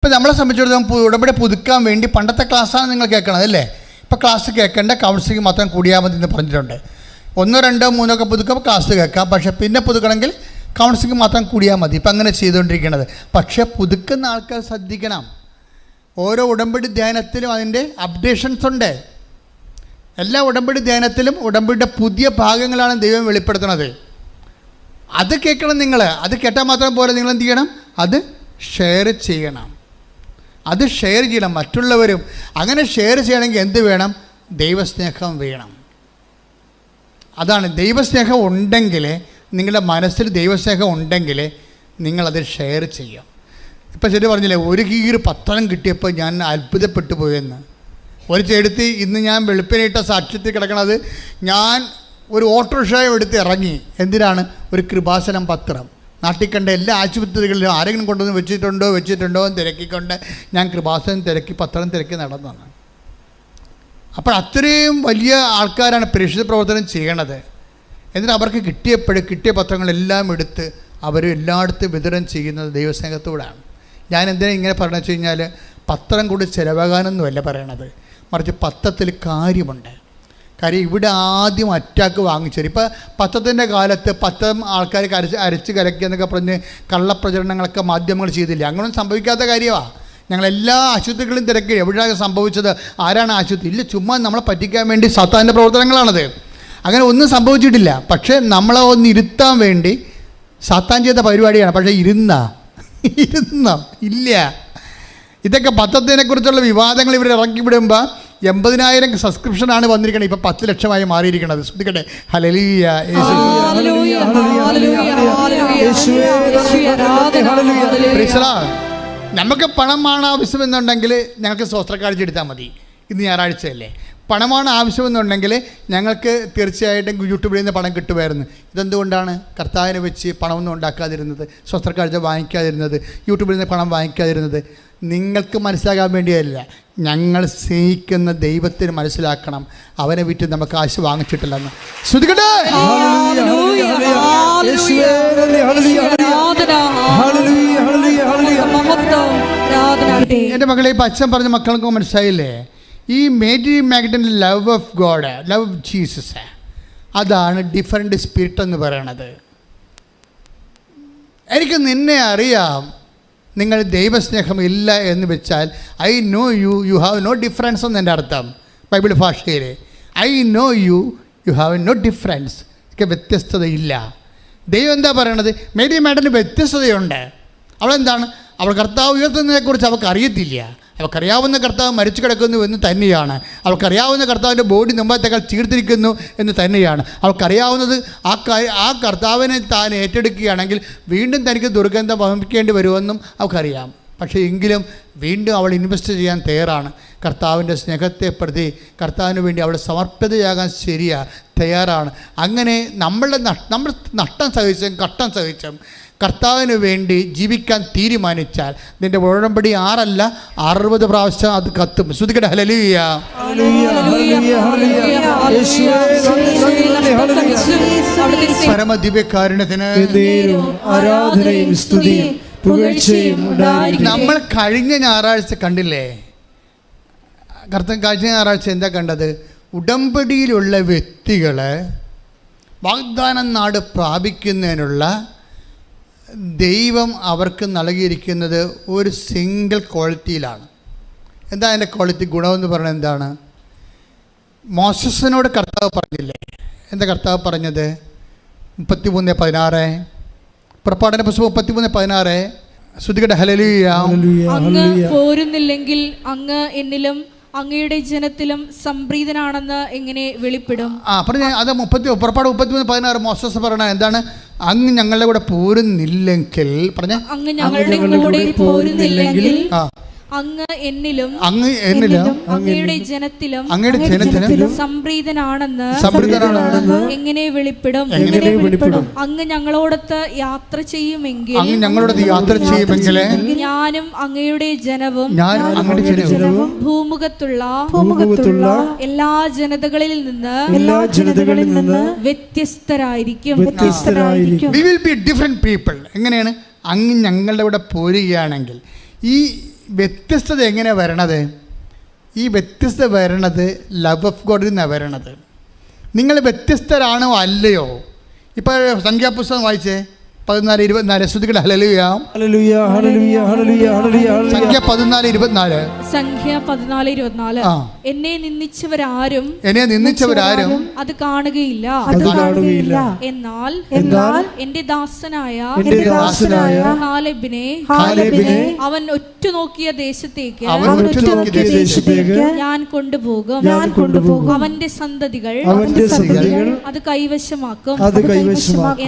ഇപ്പം നമ്മളെ സംബന്ധിച്ചിടത്തോളം ഉടമ്പടി പുതുക്കാൻ വേണ്ടി പണ്ടത്തെ ക്ലാസ്സാണ് നിങ്ങൾ കേൾക്കണത് അല്ലേ? ഇപ്പോൾ ക്ലാസ് കേൾക്കേണ്ട, കൗൺസിലിംഗ് മാത്രം കൂടിയാൽ മതി എന്ന് പറഞ്ഞിട്ടുണ്ട്. 1, 2, 3 ഒക്കെ പുതുക്കുമ്പോൾ ക്ലാസ് കേൾക്കാം, പക്ഷേ പിന്നെ പുതുക്കണമെങ്കിൽ കൗൺസിലിംഗ് മാത്രം കൂടിയാൽ മതി. ഇപ്പം അങ്ങനെ ചെയ്തുകൊണ്ടിരിക്കുന്നത്. പക്ഷേ പുതുക്കുന്ന ആൾക്കാർ ശ്രദ്ധിക്കണം. ഓരോ ഉടമ്പടി ധ്യാനത്തിലും അതിൻ്റെ അപ്ഡേഷൻസ് ഉണ്ട്. എല്ലാ ഉടമ്പടി ധ്യാനത്തിലും ഉടമ്പടിയുടെ പുതിയ ഭാഗങ്ങളാണ് ദൈവം വെളിപ്പെടുത്തുന്നത്. അത് കേൾക്കണം നിങ്ങൾ. അത് കേട്ടാൽ മാത്രം പോലെ നിങ്ങൾ എന്ത് ചെയ്യണം? അത് ഷെയർ ചെയ്യണം. അത് ഷെയർ ചെയ്യണം മറ്റുള്ളവരും. അങ്ങനെ ഷെയർ ചെയ്യണമെങ്കിൽ എന്ത് വേണം? ദൈവസ്നേഹം വേണം. അതാണ്, ദൈവസ്നേഹം ഉണ്ടെങ്കിൽ, നിങ്ങളുടെ മനസ്സിൽ ദൈവസ്നേഹം ഉണ്ടെങ്കിൽ നിങ്ങളത് ഷെയർ ചെയ്യും. ഇപ്പം ശരി പറഞ്ഞില്ലേ, ഒരു കീറ് പത്രം കിട്ടിയപ്പോൾ ഞാൻ അത്ഭുതപ്പെട്ടു പോയെന്ന്. ഒരു ചെടുത്തി ഇന്ന് ഞാൻ വെളുപ്പിനിട്ട സാക്ഷ്യത്തിൽ കിടക്കണത്, ഞാൻ ഒരു ഓട്ടോറിക്ഷയും എടുത്ത് ഇറങ്ങി. എന്തിനാണ്? ഒരു കൃപാസനം പത്രം. നാട്ടിൽ കണ്ട എല്ലാ ആശുപത്രികളിലും ആരെങ്കിലും കൊണ്ടുവന്ന് വെച്ചിട്ടുണ്ടോ എന്ന് തിരക്കിക്കൊണ്ട് ഞാൻ കൃപാസനം തിരക്കി, പത്രം തിരക്കി നടന്നതാണ്. അപ്പോൾ അത്രയും വലിയ ആൾക്കാരാണ് പരിശുദ്ധ പ്രവർത്തനം ചെയ്യണത്. എന്നിട്ട് അവർക്ക് കിട്ടിയ പത്രങ്ങളെല്ലാം എടുത്ത് അവർ എല്ലായിടത്തും വിതരണം ചെയ്യുന്നത് ദൈവസ്നേഹത്തോടാണ്. ഞാൻ എന്തിനാ ഇങ്ങനെ പറഞ്ഞു വെച്ച് കഴിഞ്ഞാൽ, പത്രം കൂടി ചിലവാകാനൊന്നുമല്ല പറയണത്, മറിച്ച് പത്രത്തിൽ കാര്യമുണ്ട്. കാര്യം ഇവിടെ ആദ്യം അറ്റാക്ക് വാങ്ങിച്ചത്. ഇപ്പോൾ പത്രത്തിൻ്റെ കാലത്ത് പത്രം ആൾക്കാർ അരച്ച് കലക്കുക എന്നൊക്കെ പറഞ്ഞ് കള്ളപ്രചരണങ്ങളൊക്കെ മാധ്യമങ്ങൾ ചെയ്തില്ല. അങ്ങനെയൊന്നും സംഭവിക്കാത്ത കാര്യമാണ്. ഞങ്ങളെല്ലാ ആശുപത്രികളും തിരക്കി. എവിടെയാണ് സംഭവിച്ചത്? ആരാണ് ആശുപത്രി? ഇല്ല, ചുമ്മാ നമ്മളെ പറ്റിക്കാൻ വേണ്ടി സാത്താൻ്റെ പ്രവർത്തനങ്ങളാണത്. അങ്ങനെ ഒന്നും സംഭവിച്ചിട്ടില്ല. പക്ഷേ നമ്മളെ ഒന്ന് ഇരുത്താൻ വേണ്ടി സാത്താൻ ചെയ്ത പരിപാടിയാണ്. പക്ഷേ ഇരുന്നോ? ഇല്ല. ഇതൊക്കെ പത്രത്തിനെക്കുറിച്ചുള്ള വിവാദങ്ങൾ ഇവർ ഇറക്കി വിടുമ്പോൾ 80,000 സബ്സ്ക്രിപ്ഷനാണ് വന്നിരിക്കുന്നത്. ഇപ്പോൾ 10 ലക്ഷമായി മാറിയിരിക്കുന്നത്. ശ്രദ്ധിക്കട്ടെ. ഹല്ലേലൂയ. നമുക്ക് പണമാണ് ആവശ്യമെന്നുണ്ടെങ്കിൽ ഞങ്ങൾക്ക് സ്വസ്ത്രക്കാഴ്ച എടുത്താൽ മതി. ഇന്ന് ഞായറാഴ്ചയല്ലേ? പണമാണ് ആവശ്യമെന്നുണ്ടെങ്കിൽ ഞങ്ങൾക്ക് തീർച്ചയായിട്ടും യൂട്യൂബിൽ നിന്ന് പണം കിട്ടുമായിരുന്നു. ഇതെന്തുകൊണ്ടാണ് കർത്താവിനെ വെച്ച് പണമൊന്നും ഉണ്ടാക്കാതിരുന്നത്, സ്വസ്ത്രക്കാഴ്ച വാങ്ങിക്കാതിരുന്നത്, യൂട്യൂബിൽ നിന്ന് പണം വാങ്ങിക്കാതിരുന്നത്? നിങ്ങൾക്ക് മനസ്സിലാകാൻ വേണ്ടിയല്ല, ഞങ്ങൾ സ്നേഹിക്കുന്ന ദൈവത്തിന് മനസ്സിലാക്കണം. അവനെ വിറ്റ് നമുക്ക് ആശ വാങ്ങിച്ചിട്ടില്ലെന്ന്. ശ്രദ്ധിക്കട്ടെ. എൻ്റെ മകളെ, ഇപ്പം അച്ഛൻ പറഞ്ഞ മക്കൾക്ക് മനസ്സിലായില്ലേ? ഈ മേരി മാഗ്ഡലിൻ്റെ love of God, love of Jesus, അതാണ് ഡിഫറെൻ്റ് സ്പിരിറ്റ് എന്ന് പറയണത്. എനിക്ക് നിന്നെ അറിയാം, നിങ്ങൾ ദൈവസ്നേഹം ഇല്ല എന്ന് വെച്ചാൽ I know you, you have no difference എന്ന് എൻ്റെ അർത്ഥം. ബൈബിൾ ഭാഷയിൽ I know you, you have no difference. ഒക്കെ വ്യത്യസ്തതയില്ല. ദൈവം എന്താ പറയണത്? മേരി മാഡലിന് വ്യത്യസ്തതയുണ്ട്. അവളെന്താണ്? അവൾ കർത്താവ് ഉയർത്തുന്നതിനെക്കുറിച്ച് അവൾക്ക് അറിയത്തില്ല. അവൾക്കറിയാവുന്ന കർത്താവ് മരിച്ചു കിടക്കുന്നു എന്ന് തന്നെയാണ്. അവൾക്കറിയാവുന്ന കർത്താവിൻ്റെ ബോഡി മുമ്പത്തേക്കാൾ ചീർത്തിരിക്കുന്നു എന്ന് തന്നെയാണ്. അവൾക്കറിയാവുന്നത് ആ കർത്താവിനെ താൻ ഏറ്റെടുക്കുകയാണെങ്കിൽ വീണ്ടും തനിക്ക് ദുർഗന്ധം വമിക്കേണ്ടി വരുമെന്നും അവൾക്കറിയാം. പക്ഷേ എങ്കിലും വീണ്ടും അവൾ ഇൻവെസ്റ്റ് ചെയ്യാൻ തയ്യാറാണ്. കർത്താവിൻ്റെ സ്നേഹത്തെ പ്രതി കർത്താവിന് വേണ്ടി അവൾ സമർപ്പിതയാകാൻ തയ്യാറാണ്. അങ്ങനെ നമ്മൾ നഷ്ടം സഹിച്ചും കർത്താവിന് വേണ്ടി ജീവിക്കാൻ തീരുമാനിച്ചാൽ നിൻ്റെ ഉടമ്പടി 6 അല്ല 60 പ്രാവശ്യം അത് കത്തും. ശ്രദ്ധിക്കട്ടെ. ഹല്ലേലൂയ. പരമദിവ്യകാരുണ്യത്തിന് ആരാധനയും സ്തുതിയും പുകഴ്ചയും ഉണ്ടായിരിക്കട്ടെ. നമ്മൾ കഴിഞ്ഞ ഞായറാഴ്ച കണ്ടില്ലേ? കഴിഞ്ഞ ഞായറാഴ്ച എന്താ കണ്ടത്? ഉടമ്പടിയിലുള്ള വ്യക്തികൾ വാഗ്ദാനം നാട് പ്രാപിക്കുന്നതിനുള്ള ദൈവം അവർക്ക് നൽകിയിരിക്കുന്നത് ഒരു സിംഗിൾ ക്വാളിറ്റിയിലാണ്. എന്താ അതിൻ്റെ ക്വാളിറ്റി? ഗുണമെന്ന് പറയുന്നത് എന്താണ്? മോശസിനോട് കർത്താവ് പറഞ്ഞില്ലേ? എന്താ കർത്താവ് പറഞ്ഞത്? 33:16 പുറപ്പാടിൻ്റെ പുസ്തകം 33:16. ശ്രദ്ധിക്കട്ടെ. ഹല്ലേലൂയ. അങ്ങ് പോരുന്നില്ലെങ്കിൽ അങ്ങ് എന്നിലും അങ്ങയുടെ ജനത്തിലും സംപ്രീതനാണെന്ന് എങ്ങനെ വെളിപ്പെടും? പറഞ്ഞ അത് പുറപ്പാട് 33:16 മോശസ് പറയണ എന്താണ്? അങ്ങ് ഞങ്ങളുടെ കൂടെ പോരുന്നില്ലെങ്കിൽ പറഞ്ഞ അങ്ങ് ഞങ്ങളുടെ കൂടെ പോരുന്നില്ലെങ്കിൽ അങ്ങ് എന്നിലും അങ്ങയുടെ ജനത്തിലും സംപ്രീതനാണെന്ന് എങ്ങനെ വെളിപ്പെടും? അങ്ങ് ഞങ്ങളോടൊത്ത് യാത്ര ചെയ്യുമെങ്കിൽ ഞാനും അങ്ങയുടെ ജനവും ഭൂമുഖത്തുള്ള എല്ലാ ജനതകളിൽ നിന്ന് വ്യത്യസ്തരായിരിക്കും. We will be different people. എങ്ങനെയാണ്? അങ്ങ് ഞങ്ങളുടെ കൂടെ പോരുകയാണെങ്കിൽ ഈ വ്യത്യസ്തത എങ്ങനെയാണ് വരണത്? ഈ വ്യത്യസ്തത വരണത് ലവ് ഓഫ് ഗോഡിൽ നിന്നാണ് വരണത്. നിങ്ങൾ വ്യത്യസ്തരാണോ അല്ലയോ? ഇപ്പോൾ സംഖ്യാപുസ്തകം വായിച്ചേ, 14:24. ശ്രുതികട ഹല്ലേലൂയ ഹല്ലേലൂയ ഹല്ലേലൂയ ഹല്ലേലൂയ ഹല്ലേലൂയ. സംഖ്യ 14:24. സംഖ്യ 14:24. എന്നെ നിന്ദിച്ചവരാരും അത് കാണുകയില്ല, അത് കാണുകയില്ല. എന്നാൽ എന്റെ ദാസനായ കാലേബിനെ അവൻ ഒറ്റുനോക്കിയ ദേശത്തേക്ക് ഞാൻ കൊണ്ടുപോകും. അവന്റെ സന്തതികൾ അത് കൈവശമാക്കും.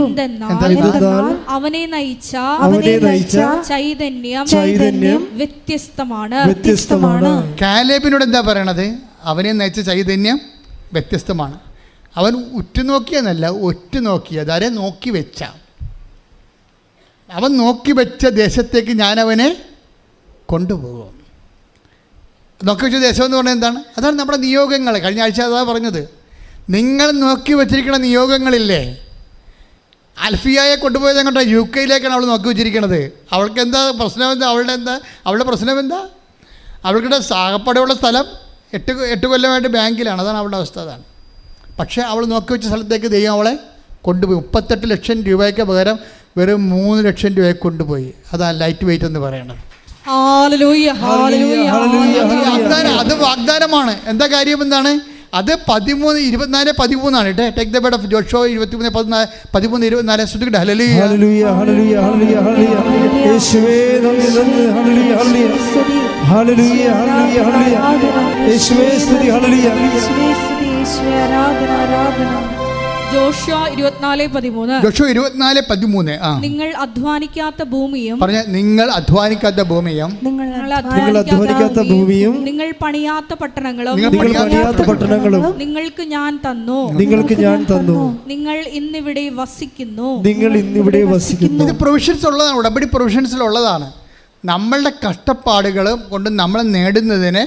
എന്തെന്നാൽ അവനെ നയിച്ച ചൈതന്യം വ്യത്യസ്തമാണ്. കാലേബിനോട് എന്താ പറയണത്? അവനെ നയിച്ച ചൈതന്യം വ്യത്യസ്തമാണ്. അവൻ ഉറ്റുനോക്കിയെന്നല്ല, ഒറ്റുനോക്കിയത്. ആരെ നോക്കി വെച്ച, അവൻ നോക്കി വെച്ച ദേശത്തേക്ക് ഞാൻ അവനെ കൊണ്ടുപോകും. നോക്കി വെച്ച ദേശം എന്ന് പറഞ്ഞാൽ എന്താണ്? അതാണ് നമ്മുടെ നിയോഗങ്ങൾ. കഴിഞ്ഞ ആഴ്ച അതാണ് പറഞ്ഞത്. നിങ്ങൾ നോക്കി വെച്ചിരിക്കുന്ന നിയോഗങ്ങളില്ലേ? അൽഫിയയെ കൊണ്ടുപോയത് എങ്ങോട്ടാ? UK അവൾ നോക്കി വെച്ചിരിക്കണത്. അവൾക്ക് എന്താ പ്രശ്നം? അവളുടെ പ്രശ്നം എന്താ? അവൾക്കിടെ സാകപ്പടെയുള്ള സ്ഥലം 8 കൊല്ലമായിട്ട് ബാങ്കിലാണ്. അതാണ് അവളുടെ അവസ്ഥ. അതാണ്. പക്ഷേ അവൾ നോക്കി വെച്ച സ്ഥലത്തേക്ക് ദൈവം അവളെ കൊണ്ടുപോയി. 38 ലക്ഷം രൂപയ്ക്ക് പകരം വെറും 3 ലക്ഷം രൂപയെ കൊണ്ടുപോയി. അതാണ് ലൈറ്റ് വെയിറ്റ് എന്ന് പറയുന്നത്. അത് വാഗ്ദാനമാണ്. എന്താ കാര്യം എന്താണ്? അത് 13:24-13 കേട്ടോ. Take the bed of Joshua 23:13-24. ശ്രുതികട ഹല്ലേലൂയ ഹല്ലേലൂയ ഹല്ലേലൂയ ഹല്ലേലൂയ ഹല്ലേലൂയ. യേശുവേ നന്ദി നന്ദി. ഹല്ലേലൂയ ഹല്ലേലൂയ ഹല്ലേലൂയ ഹല്ലേലൂയ ഹല്ലേലൂയ. യേശുവേ സ്തുതി. ഹല്ലേലൂയ യേശുവേ സ്തുതി. യേശുവേ ആരാധന ആരാധന. ജോഷുവ 24:13. നിങ്ങൾ അധ്വാനിക്കാത്ത ഭൂമിയും നിങ്ങൾ അധ്വാനിക്കാത്ത ഭൂമിയും നിങ്ങൾ പണിയാത്ത പട്ടണങ്ങളും നിങ്ങൾക്ക് ഞാൻ തന്നു. നിങ്ങൾ ഇന്നിവിടെ വസിക്കുന്നു. ഇത് പ്രൊവിഷൻസ് ഉള്ളതാണ്. ഉടമ്പടി പ്രൊവിഷൻസിലുള്ളതാണ്. നമ്മളുടെ കഷ്ടപ്പാടുകൾ കൊണ്ട് നമ്മൾ നേടുന്നതിന്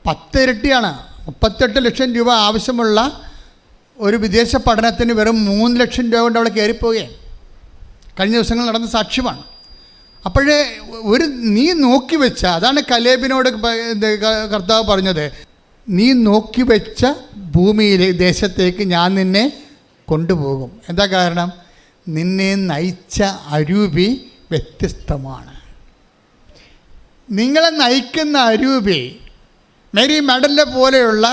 10 ഇരട്ടിയാണ്. 38 ലക്ഷം രൂപ ആവശ്യമുള്ള ഒരു വിദേശ പഠനത്തിന് വെറും 3 ലക്ഷം രൂപ കൊണ്ട് അവൾ കയറിപ്പോവുകയാണ്. കഴിഞ്ഞ ദിവസങ്ങൾ നടന്ന സാക്ഷ്യമാണ്. അപ്പോഴേ നീ നോക്കി വെച്ച, അതാണ് കലേബിനോട് കർത്താവ് പറഞ്ഞത്, നീ നോക്കി വെച്ച ഭൂമിയിലെ ദേശത്തേക്ക് ഞാൻ നിന്നെ കൊണ്ടുപോകും. എന്താ കാരണം? നിന്നെ നയിച്ച അരൂപി വ്യത്യസ്തമാണ്. നിങ്ങളെ നയിക്കുന്ന അരൂപി മേരി മെഡലിനെ പോലെയുള്ള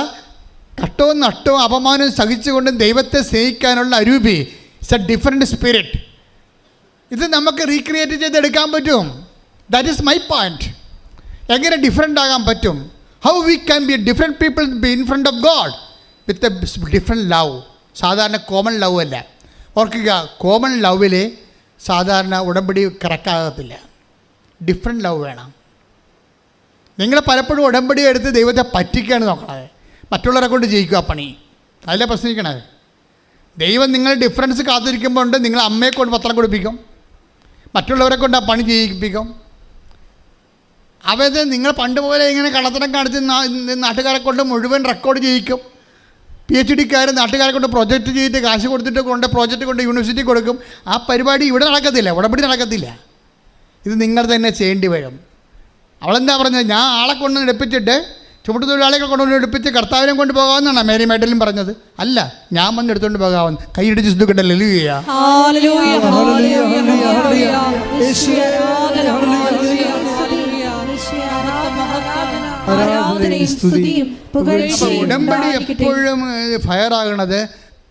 കഷ്ടവും നഷ്ടവും അപമാനവും സഹിച്ചുകൊണ്ടും ദൈവത്തെ സ്നേഹിക്കാനുള്ള അരൂപി. It's a different spirit. ഇത് നമുക്ക് റീക്രിയേറ്റ് ചെയ്തെടുക്കാൻ പറ്റും. That is my point. എങ്ങനെ ഡിഫറെൻ്റ് ആകാൻ പറ്റും? How we can be different people be in front of God with a different love. സാധാരണ കോമൺ ലവ് അല്ല. ഓർക്കുക, കോമൺ ലവിൽ സാധാരണ ഉടമ്പടി കറക്റ്റാകത്തില്ല. ഡിഫറെൻറ്റ് ലവ് വേണം. നിങ്ങൾ പലപ്പോഴും ഉടമ്പടി എടുത്ത് ദൈവത്തെ പറ്റിക്കുകയാണ് നോക്കണത്. മറ്റുള്ളവരെ കൊണ്ട് ജയിക്കുക പണി. അതിലെ പ്രശ്നിക്കണത്. ദൈവം നിങ്ങൾ ഡിഫറൻസ് കാത്തിരിക്കുമ്പോൾ ഉണ്ട്. നിങ്ങൾ അമ്മയെ കൊണ്ട് പത്രം കൊടുപ്പിക്കും, മറ്റുള്ളവരെ കൊണ്ട് ആ പണി ചെയ്യിപ്പിക്കും. അവത് നിങ്ങൾ പണ്ട് പോലെ ഇങ്ങനെ കള്ളത്തരം കാണിച്ച് നാട്ടുകാരെ കൊണ്ട് മുഴുവൻ റെക്കോർഡ് ചെയ്യിക്കും. PhD-ക്കാർ നാട്ടുകാരെ കൊണ്ട് പ്രൊജക്റ്റ് ചെയ്തിട്ട് കാശ് കൊടുത്തിട്ട് പ്രോജക്റ്റ് കൊണ്ട് യൂണിവേഴ്സിറ്റി കൊടുക്കും. ആ പരിപാടി ഇവിടെ നടക്കത്തില്ല, ഉടമ്പടി നടക്കത്തില്ല. ഇത് നിങ്ങൾ തന്നെ ചെയ്യേണ്ടി വരും. അവളെന്താ പറഞ്ഞത്? ഞാൻ ആളെ കൊണ്ട് എടുപ്പിച്ചിട്ട് ചുമട്ട് തൊഴിലാളികളെ കൊണ്ടുവന്ന് എടുപ്പിച്ച് കർത്താവിനെ കൊണ്ട് പോകാമെന്നാണ് മേരി മെഡലും പറഞ്ഞത്. അല്ല, ഞാൻ വന്ന് എടുത്തുകൊണ്ട് പോകാമെന്ന്. കൈയിടിച്ച് ശ്രുതികട ഉടമ്പടി എപ്പോഴും ഫയർ ആകണത്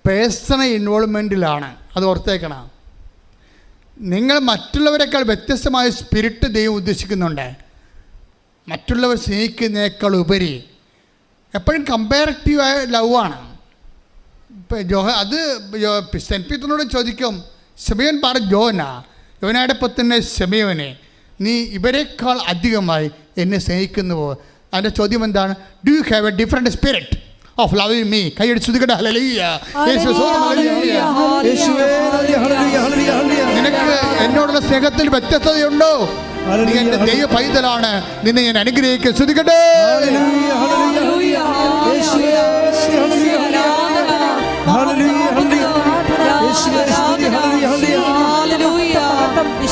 പേഴ്സണൽ ഇൻവോൾവ്മെൻറ്റിലാണ്. അത് ഓർത്തേക്കണം. നിങ്ങൾ മറ്റുള്ളവരെക്കാൾ വ്യത്യസ്തമായ സ്പിരിറ്റ് ദൈവം ഉദ്ദേശിക്കുന്നുണ്ട്. മറ്റുള്ളവർ സ്നേഹിക്കുന്നതിനേക്കാൾ ഉപരി എപ്പോഴും കമ്പാരറ്റീവായ ലവാണ്. ഇപ്പം അത് സെൻറ്റ് പീറ്ററിനോട് ചോദിക്കും, ശിമയോൻ പറ യോനയുടെ പുത്രനെ ശിമയോനെ, നീ ഇവരെക്കാൾ അധികമായി എന്നെ സ്നേഹിക്കുന്നുവോ? അതിൻ്റെ ചോദ്യം എന്താണ്? Do you have A different spirit of loving me? കൈയടിച്ച് ശ്രുതികട ഹല്ലേലൂയ. നിനക്ക് എന്നോടുള്ള സ്നേഹത്തിൽ വ്യത്യസ്തതയുണ്ടോ? നീ എൻ്റെ ദൈവ പൈതലാണ്, നിന്നെ ഞാൻ അനുഗ്രഹിക്കും. ശ്രുതികട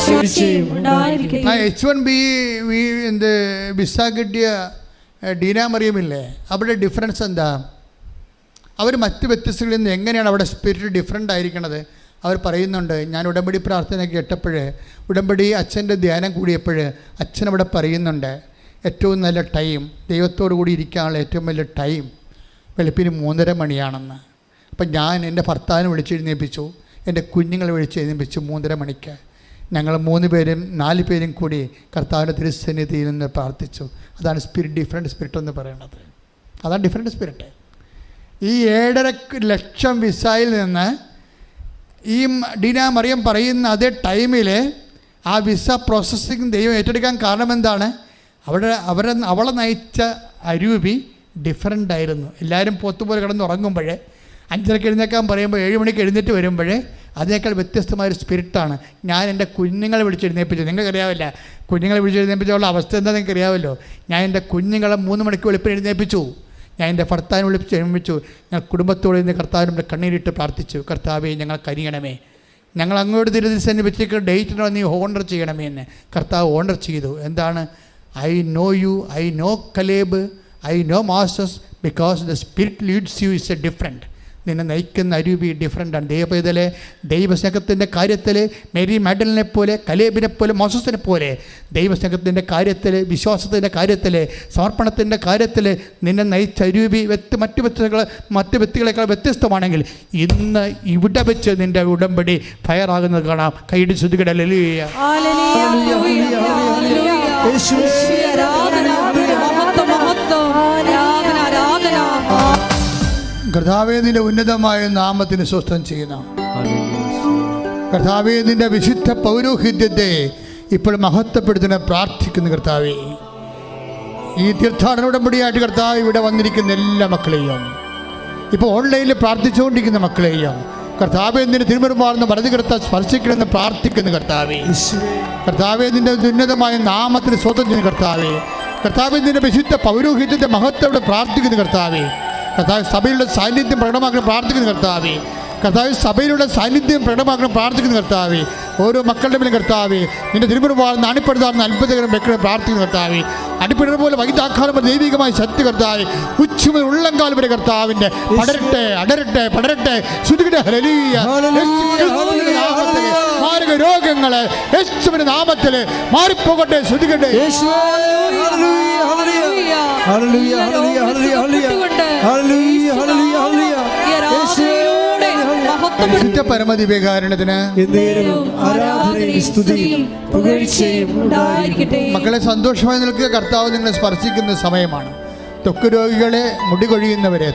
വീഴ്ചയും ഉണ്ടായിരിക്കട്ടെ. H1B എന്ത് വിസ കിട്ടിയ ഡീന മറിയമില്ലേ, അവിടെ ഡിഫറൻസ് എന്താ? അവർ മറ്റ് വ്യത്യസ്തകളിൽ നിന്ന് എങ്ങനെയാണ് അവിടെ സ്പിരിറ്റ് ഡിഫറെൻ്റ് ആയിരിക്കണത്? അവർ പറയുന്നുണ്ട്, ഞാൻ ഉടമ്പടി പ്രാർത്ഥന കേട്ടപ്പോൾ, ഉടമ്പടി അച്ഛൻ്റെ ധ്യാനം കൂടിയപ്പോൾ അച്ഛൻ അവിടെ പറയുന്നുണ്ട്, ഏറ്റവും നല്ല ടൈം, ദൈവത്തോടു കൂടി ഇരിക്കാനുള്ള ഏറ്റവും വലിയ ടൈം വെളുപ്പിന് 3:30 മണിയാണെന്ന്. അപ്പം ഞാൻ എൻ്റെ ഭർത്താവിനെ വിളിച്ചെഴുന്നേൽപ്പിച്ചു, എൻ്റെ കുഞ്ഞുങ്ങളെ വിളിച്ചെഴുന്നേൽപ്പിച്ചു 3:30 മണിക്ക്. ഞങ്ങൾ 3 പേരും 4 പേരും കൂടി കർത്താവിൻ്റെ തിരുസന്നിധിയിൽ നിന്ന് പ്രാർത്ഥിച്ചു. അതാണ് സ്പിരിറ്റ്, ഡിഫറെൻറ്റ് സ്പിരിറ്റ് എന്ന് പറയുന്നത്. അതാണ് ഡിഫറെൻറ്റ് സ്പിരിറ്റ്. ഈ 7.5 ലക്ഷം വിസയിൽ നിന്ന് ഈ ഡീന മറിയം പറയുന്ന അതേ ടൈമിൽ ആ വിസ പ്രോസസ്സിങ് ദൈവം ഏറ്റെടുക്കാൻ കാരണം എന്താണ്? അവളെ നയിച്ച അരൂപി ഡിഫറൻ്റ് ആയിരുന്നു. എല്ലാവരും പോത്തുപോലെ കിടന്ന് ഉറങ്ങുമ്പോഴേ 5:30 എഴുന്നേക്കാൻ പറയുമ്പോൾ 7 മണിക്ക് എഴുന്നേറ്റ് വരുമ്പോഴേ അതിനേക്കാൾ വ്യത്യസ്തമായൊരു സ്പിരിറ്റാണ്. ഞാൻ എൻ്റെ കുഞ്ഞുങ്ങളെ വിളിച്ചെഴുന്നേൽപ്പിച്ചു. നിങ്ങൾക്കറിയാവില്ല കുഞ്ഞുങ്ങളെ വിളിച്ചെഴുന്നേൽപ്പിച്ചുള്ള അവസ്ഥ എന്താ നിങ്ങൾക്കറിയാമല്ലോ. ഞാൻ എൻ്റെ കുഞ്ഞുങ്ങളെ 3 മണിക്ക് വെളുപ്പിന് എഴുന്നേൽപ്പിച്ചു. ഞാൻ എൻ്റെ ഭർത്താവിനെ എഴുന്നേൽപ്പിച്ചു. ഞാൻ കുടുംബത്തോടെ നിന്ന് കർത്താവിൻ്റെ കണ്ണീരിട്ട് പ്രാർത്ഥിച്ചു, കർത്താവേ ഞങ്ങൾ കരിയണമേ, ഞങ്ങൾ അങ്ങോട്ട് തിരുസന്നിധിക്ക് ഡേറ്റിനോ നീ ഓണർ ചെയ്യണമേ എന്ന്. കർത്താവ് ഓണർ ചെയ്തു. എന്താണ്? I know you, I know Caleb, I know masters, because the spirit leads you is a different. നിന്നെ നയിക്കുന്ന അരൂപി ഡിഫറെൻ്റാണ്. ദൈവപൈതലെ, ദൈവസ്നേഹത്തിൻ്റെ കാര്യത്തിൽ മേരി മാഡലിനെ പോലെ, കലേബിനെ പോലെ, മോസസിനെ പോലെ ദൈവസ്നേഹത്തിൻ്റെ കാര്യത്തിൽ, വിശ്വാസത്തിൻ്റെ കാര്യത്തിൽ, സമർപ്പണത്തിൻ്റെ കാര്യത്തിൽ നിന്നെ നയിച്ച അരൂപി മറ്റ് വ്യക്തികളെക്കാൾ വ്യത്യസ്തമാണെങ്കിൽ ഇന്ന് ഇവിടെ വെച്ച് നിൻ്റെ ഉടമ്പടി ഫയറാകുന്നത് കാണാം. കൈയിടി ശ്രുതികട ഹല്ലേലൂയ. കർത്താവേ നിന്റെ ഉന്നതമായ നാമത്തിന് സ്വസ്ഥം ചെയ്യുന്ന കർത്താവേ, നിന്റെ വിശുദ്ധ പൗരോഹിത്യത്തെ ഇപ്പോൾ മഹത്വപ്പെടുത്തുന്ന പ്രാർത്ഥിക്കുന്ന കർത്താവേ, ഈ തീർത്ഥാടന ഉടമ്പടിയായിട്ട് കർത്താവ് ഇവിടെ വന്നിരിക്കുന്ന എല്ലാ മക്കളെയും, ഇപ്പോൾ ഓൺലൈനിൽ പ്രാർത്ഥിച്ചുകൊണ്ടിരിക്കുന്ന മക്കളെയും കർത്താവേ നിന്റെ തിരുമുറുമാർന്ന് വലത് കർത്താവ് സ്പർശിക്കണമെന്ന് പ്രാർത്ഥിക്കുന്ന കർത്താവേ, കർത്താവേ നിന്റെ ഉന്നതമായ നാമത്തിന് സ്വന്തം ചെയ്യുന്ന കർത്താവേ, കർത്താവേ നിന്റെ വിശുദ്ധ പൗരോഹിത്യത്തെ മഹത്വത്തോടെ പ്രാർത്ഥിക്കുന്ന കർത്താവേ, കർത്താവ് സഭയിലുള്ള സാന്നിധ്യം പ്രകടമാക്കണം പ്രാർത്ഥിക്കുന്ന കർത്താവേ, കർത്താവ് സഭയിലുള്ള സാന്നിധ്യം പ്രകടമാക്കണം പ്രാർത്ഥിക്കുന്ന കർത്താവേ, ഓരോ മക്കളുടെ മേലും കർത്താവേ നിന്റെ തിരുമുറുമാർന്ന് അണിപ്പെടുത്താറുന്ന അത്ഭുതകരം വെക്കണം പ്രാർത്ഥിക്കുന്ന കർത്താവേ, അടിപ്പിടുന്ന പോലെ വൈദ്യാക്കാലം ദൈവികമായ ശക്തി കർത്താവേ ഉച്ചമുതൽ ഉള്ളംകാലം വരെ കർത്താവിൻ്റെ പടരട്ടെ, അടരട്ടെ, പടരട്ടെ. ശ്രുതികട ഹല്ലേലൂയ. മാരക രോഗങ്ങള് യേശുവിന്റെ നാമത്തിൽ മാറിപ്പോകട്ടെ. ശ്രുതികട്ടെ. വിശുദ്ധ പരമദിവ്യകാരുണ്യത്തിന് മക്കളെ സന്തോഷമായി നിൽക്കുക. കർത്താവ് നിങ്ങളെ സ്പർശിക്കുന്ന സമയമാണ്. ത്വക്ക് രോഗികളെ, മുടി കൊഴിയുന്നവരെ,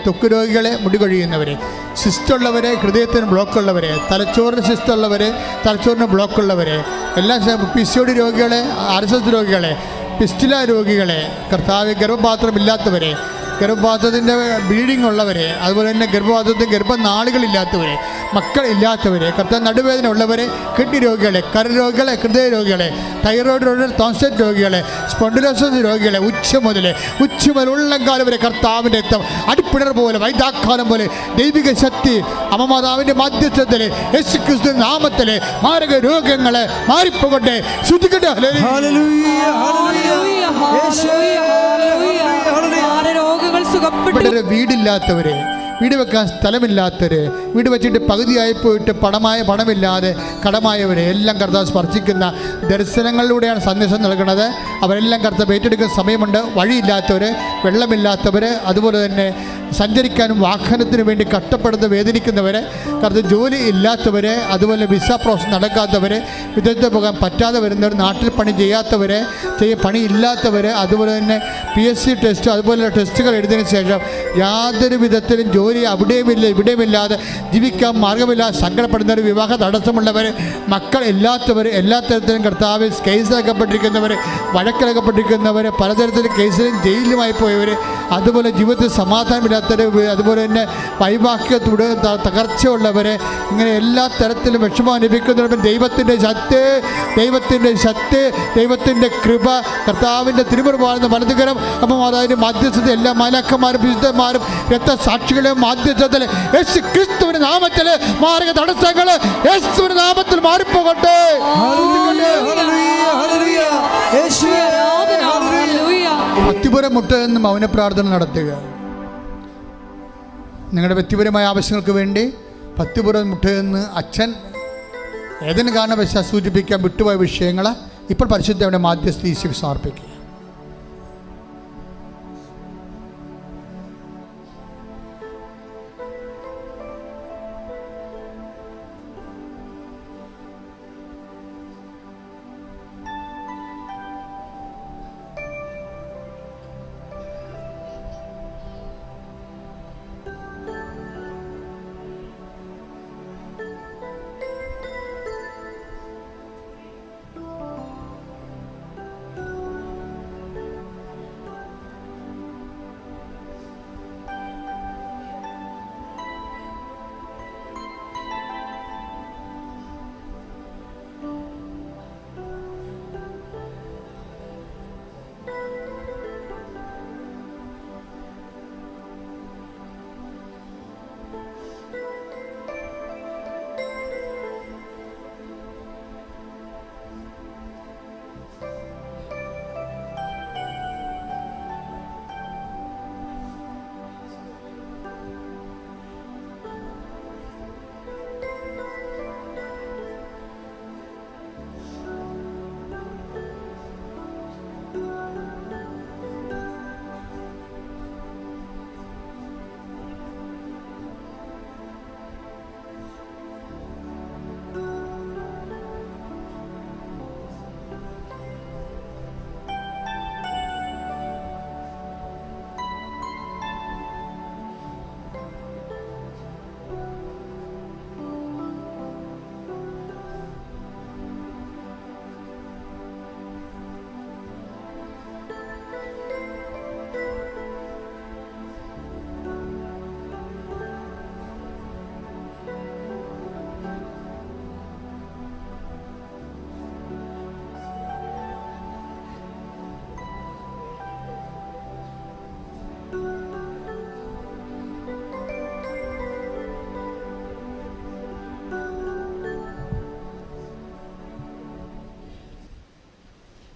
സിസ്റ്റുള്ളവരെ, ഹൃദയത്തിന് ബ്ലോക്കുള്ളവരെ, തലച്ചോറിന് സിസ്റ്റുള്ളവരെ, തലച്ചോറിന് ബ്ലോക്കുള്ളവരെ, എല്ലാ PCOD രോഗികളെ, RSS രോഗികളെ, പിസ്റ്റുല രോഗികളെ, കർത്താവ് ഗർഭപാത്രമില്ലാത്തവരെ, ഗർഭപാത്രത്തിൻ്റെ ബ്ലീഡിംഗ് ഉള്ളവരെ, അതുപോലെ തന്നെ ഗർഭപാത്രത്തിൽ ഗർഭനാളുകളില്ലാത്തവരെ, മക്കളില്ലാത്തവരെ, കർത്താവ് നടുവേദന ഉള്ളവരെ, കിഡ്നി രോഗികളെ, കരരോഗികളെ, ഹൃദയ രോഗികളെ, തൈറോയ്ഡ് രോഗികളെ, ടോൺസിലൈറ്റിസ് രോഗികളെ, സ്പോണ്ടിലോസിസ് രോഗികളെ, ഉച്ച മുതൽ ഉള്ളംകാലം വരെ കർത്താവിൻ്റെ രക്തം അടിപ്പിടർ പോലെ വൈദ്യാക്കാലം പോലെ ദൈവിക ശക്തി അമ്മമാതാവിൻ്റെ മധ്യസ്ഥത്തിൽ യേശുക്രിസ്തു നാമത്തിൽ മാരക രോഗങ്ങളെ മാറിപ്പോകട്ടെ. ശ്രുതികട്ടെ. വീടില്ലാത്തവരെ, വീട് വെക്കാൻ സ്ഥലമില്ലാത്തവർ, വീട് വെച്ചിട്ട് പകുതിയായി പോയിട്ട് പണമില്ലാതെ കടമായവരെ എല്ലാം കർത്താവ് സ്പർശിക്കുന്ന ദർശനങ്ങളിലൂടെയാണ് സന്ദേശം നൽകുന്നത്. അവരെല്ലാം കർത്താവ് ഏറ്റെടുക്കുന്ന സമയമുണ്ട്. വഴിയില്ലാത്തവർ, വെള്ളമില്ലാത്തവർ, അതുപോലെ തന്നെ സഞ്ചരിക്കാനും വാഹനത്തിന് വേണ്ടി കഷ്ടപ്പെടുന്ന വേദനിക്കുന്നവർ, കർത്താവ് ജോലി ഇല്ലാത്തവർ, അതുപോലെ വിസ പ്രോസസ് നടക്കാത്തവർ, വിദേശത്ത് പോകാൻ പറ്റാതെ വരുന്നവർ, നാട്ടിൽ പണി ചെയ്യാത്തവർ, പണിയില്ലാത്തവർ, അതുപോലെ തന്നെ PSC ടെസ്റ്റ് അതുപോലുള്ള ടെസ്റ്റുകൾ എഴുതിയതിനു ശേഷം യാതൊരു വിധത്തിലും ജോലി അവിടെയുമില്ല ഇവിടെയുമില്ലാതെ ജീവിക്കാൻ മാർഗമില്ലാതെ സങ്കടപ്പെടുന്നവർ, വിവാഹ തടസ്സമുള്ളവർ, മക്കൾ ഇല്ലാത്തവർ, എല്ലാ തരത്തിലും കർത്താവ് കേസിലകപ്പെട്ടിരിക്കുന്നവർ, വഴക്കിലകപ്പെട്ടിരിക്കുന്നവർ, പലതരത്തിലും കേസിലും ജയിലുമായി പോയവർ, അതുപോലെ ജീവിതത്തിൽ സമാധാനമില്ല മാതാപിതാക്കളെ, അതുപോലെ തന്നെ വൈവാഹിക തകർച്ചയുള്ളവരെ, ഇങ്ങനെ എല്ലാ തരത്തിലും വിഷമം അനുഭവിക്കുന്നവരും ദൈവത്തിൻ്റെ ശക്തി, ദൈവത്തിൻ്റെ കൃപ, കർത്താവിൻ്റെ തിരുമുറിവാകുന്ന വലതുകരം, അപ്പം മാതാവിൻ്റെ മാധ്യസ്ഥത എല്ലാ മാലാഖമാരും വിശുദ്ധന്മാരും രക്തസാക്ഷികളെയും മാധ്യസ്ഥതയിൽ യേശു ക്രിസ്തുവിന്റെ നാമത്തിൽ മാർഗ തടസ്സങ്ങൾ യേശുവിന്റെ നാമത്തിൽ മാറിപ്പോകട്ടെ. വ്യക്തിപര മുട്ട എന്ന് മൗന പ്രാർത്ഥന നടത്തുക. നിങ്ങളുടെ വ്യക്തിപരമായ ആവശ്യങ്ങൾക്ക് വേണ്ടി പത്തിപുറം മുട്ടയെന്ന് അച്ഛൻ ഏതെങ്കിലും കാരണവശാൽ സൂചിപ്പിക്കാൻ വിട്ടുപോയ വിഷയങ്ങൾ ഇപ്പോൾ പരിശുദ്ധയുടെ മാധ്യസ്ഥ ഈശോയ്ക്ക് സമർപ്പിക്കുക.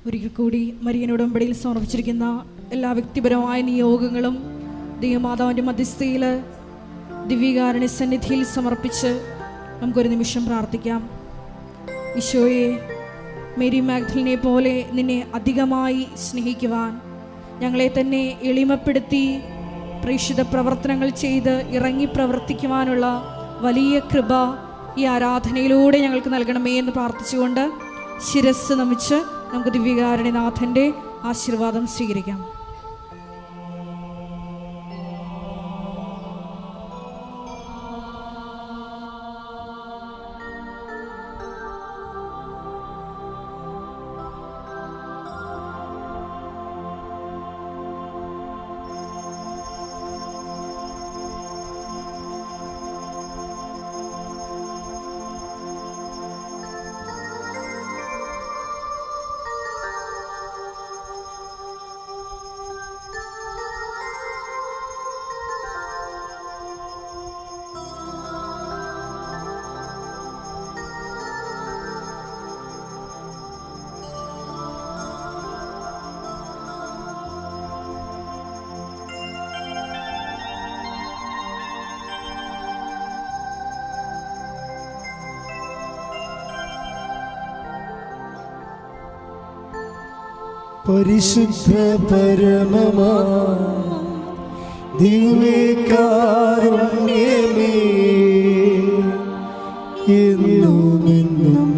ഒരിക്കൽ കൂടി മരിയൻ ഉടമ്പടിയിൽ സമർപ്പിച്ചിരിക്കുന്ന എല്ലാ വ്യക്തിപരമായ നിയോഗങ്ങളും ദൈവമാതാവിൻ്റെ മധ്യസ്ഥയിൽ ദിവ്യകാരുണ്യ സന്നിധിയിൽ സമർപ്പിച്ച് നമുക്കൊരു നിമിഷം പ്രാർത്ഥിക്കാം. ഈശോയെ, മേരി മാഗ്ദലിനെ പോലെ നിന്നെ അധികമായി സ്നേഹിക്കുവാൻ, ഞങ്ങളെ തന്നെ എളിമപ്പെടുത്തി പ്രേക്ഷിത പ്രവർത്തനങ്ങൾ ചെയ്ത് ഇറങ്ങി പ്രവർത്തിക്കുവാനുള്ള വലിയ കൃപ ഈ ആരാധനയിലൂടെ ഞങ്ങൾക്ക് നൽകണമേ എന്ന് പ്രാർത്ഥിച്ചുകൊണ്ട് ശിരസ് നമിച്ച് നമുക്ക് ദിവ്യകാരുണ്യനാഥൻ്റെ ആശീർവാദം സ്വീകരിക്കാം. പരിശുദ്ധ പരമമാ ദിവ്യകാരുണ്യമേ, എന്നുമെന്നും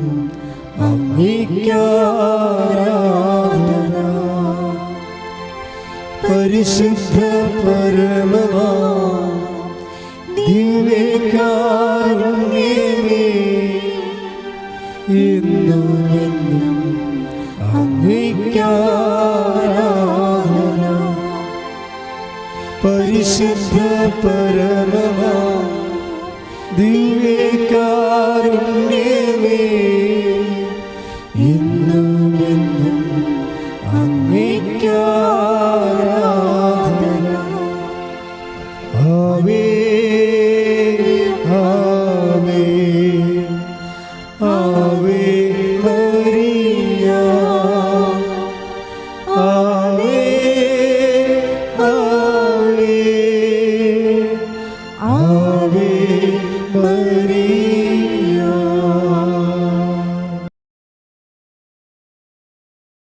അങ്ങേയ്ക്കാരാധന. പരിശുദ്ധ പരമമാ ദിവ്യകാരുണ്യമേ, എന്നുമെന്നും അങ്ങേയ്ക്കാരാധന. പരിശുദ്ധ പരമമാ ദിവ്യകാരുണ്യമേ